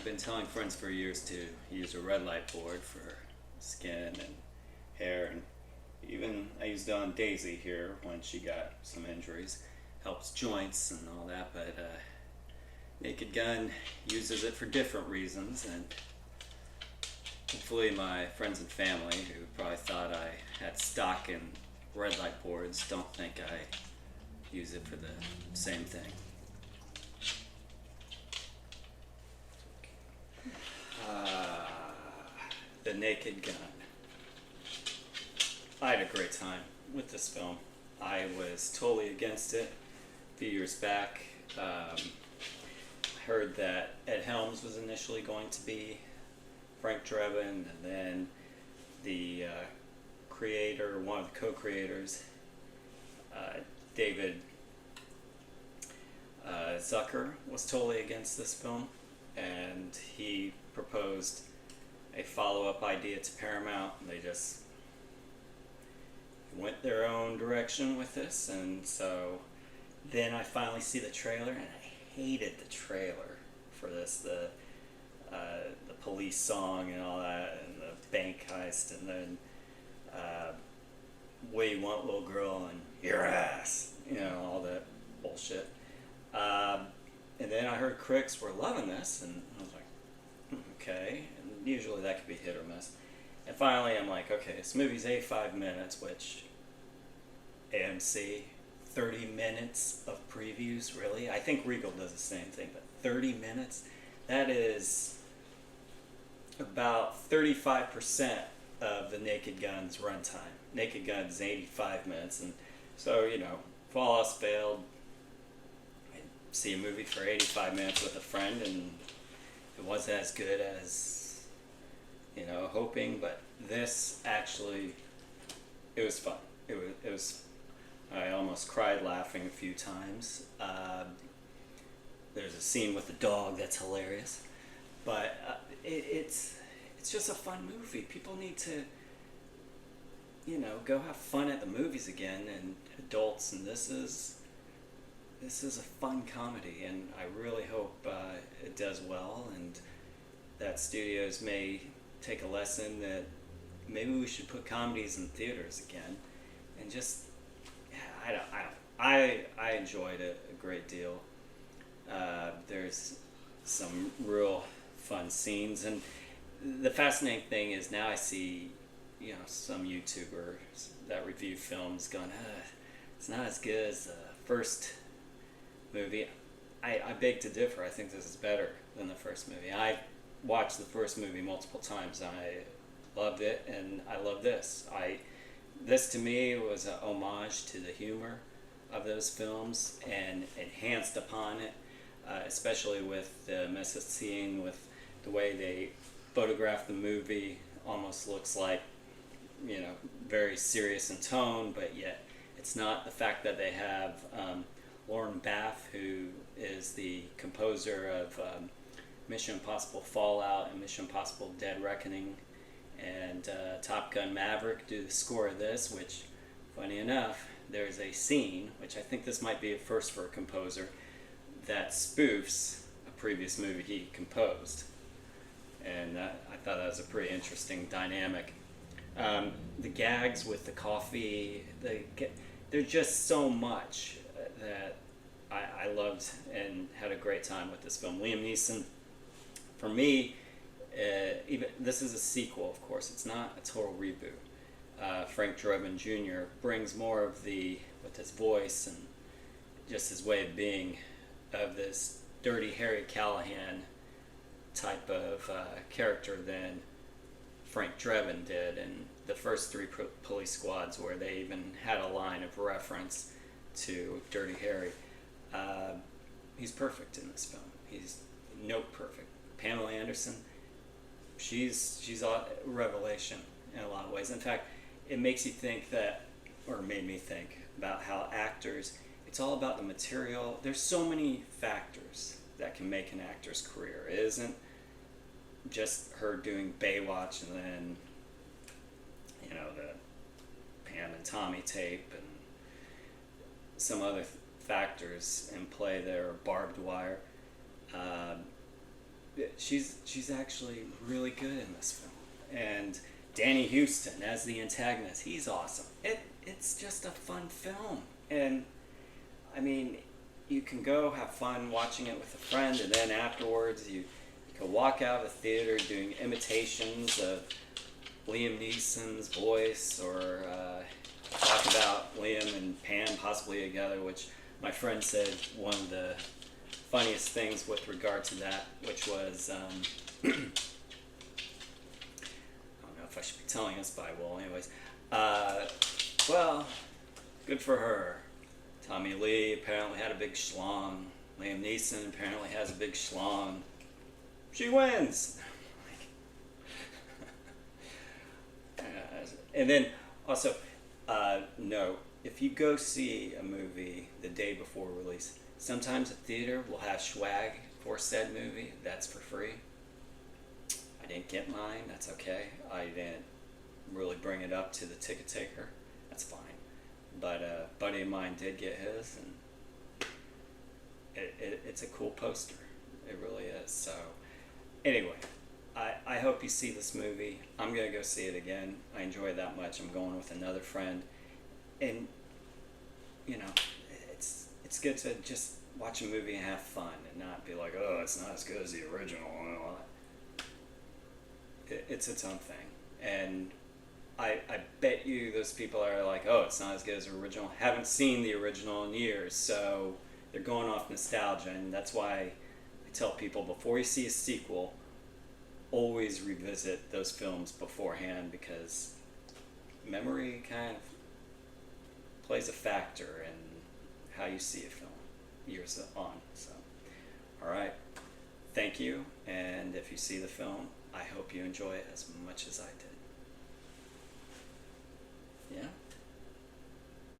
been telling friends for years to use a red light board for skin and hair, and even I used it on Daisy here when she got some injuries. Helps joints and all that, but Naked Gun uses it for different reasons, and hopefully my friends and family, who probably thought I had stock in red light boards, don't think I use it for the same thing. The Naked Gun. I had a great time with this film. I was totally against it a few years back. I heard that Ed Helms was initially going to be Frank Drebin, and then the creator, one of the co-creators, David Zucker, was totally against this film, and he proposed a follow-up idea to Paramount, and they just went their own direction with this. And so then I finally see the trailer, and I hated the trailer for this, the police song and all that, and the bank heist, and then what you want, little girl, and your ass, all that bullshit. And then I heard critics were loving this, and I was like, okay. And usually that could be hit or miss. And finally I'm like, okay, this movie's 85 minutes, which AMC, 30 minutes of previews, really? I think Regal does the same thing, but 30 minutes? That is about 35% of the Naked Gun's runtime. Naked Gun's 85 minutes, and so, if all else failed, I'd see a movie for 85 minutes with a friend, and it wasn't as good as, hoping, but this actually, it was fun. It was I almost cried laughing a few times. There's a scene with the dog that's hilarious, but it's just a fun movie. People need to, go have fun at the movies again, and adults. And this is a fun comedy, and I really hope it does well, and that studios may take a lesson that maybe we should put comedies in theaters again, and just I enjoyed it a great deal. There's some real fun scenes, and the fascinating thing is now I see, some YouTubers that review films going, it's not as good as the first movie. I beg to differ. I think this is better than the first movie. I watched the first movie multiple times. I loved it, and I love this. This to me was an homage to the humor of those films and enhanced upon it, especially with the message scene, with the way they photograph the movie. Almost looks like, very serious in tone, but yet it's not. The fact that they have Lauren Bath, who is the composer of Mission Impossible Fallout and Mission Impossible Dead Reckoning, and Top Gun Maverick do the score of this, which, funny enough, there's a scene, which I think this might be a first for a composer, that spoofs a previous movie he composed. And I thought that was a pretty interesting dynamic. The gags with the coffee, there's just so much that I loved and had a great time with this film. Liam Neeson, for me, even this is a sequel, of course. It's not a total reboot. Frank Drebin Jr. brings more of with his voice and just his way of being, of this Dirty Harry Callahan type of character than Frank Drebin did in the first three Police Squads, where they even had a line of reference to Dirty Harry. He's perfect in this film. He's note perfect. Pamela Anderson, she's a revelation in a lot of ways. In fact, it makes you think that, or made me think about how actors, it's all about the material. There's so many factors that can make an actor's career. It isn't just her doing Baywatch and then, the Pam and Tommy tape and some other factors in play there, barbed wire. she's actually really good in this film. And Danny Houston as the antagonist, he's awesome. It's just a fun film, and I mean, you can go have fun watching it with a friend, and then afterwards you can walk out of the theater doing imitations of Liam Neeson's voice, or talk about Liam and Pam possibly together, which my friend said one of the funniest things with regard to that, which was, I don't know if I should be telling this, but I will anyways. Well, good for her. Tommy Lee apparently had a big schlong. Liam Neeson apparently has a big schlong. She wins! And then also, no, if you go see a movie the day before release, sometimes a theater will have swag for said movie. That's for free. I didn't get mine. That's okay. I didn't really bring it up to the ticket taker. That's fine. But a buddy of mine did get his, and it's a cool poster. It really is. So anyway, I hope you see this movie. I'm going to go see it again. I enjoy it that much. I'm going with another friend. And, you know, it's good to just watch a movie and have fun and not be like, oh, it's not as good as the original. It's its own thing. And I bet you those people are like, oh, it's not as good as the original, haven't seen the original in years, so they're going off nostalgia. And that's why I tell people, before you see a sequel, always revisit those films beforehand, because memory kind of plays a factor in how you see a film years on. So, all right, thank you, and if you see the film, I hope you enjoy it as much as I did.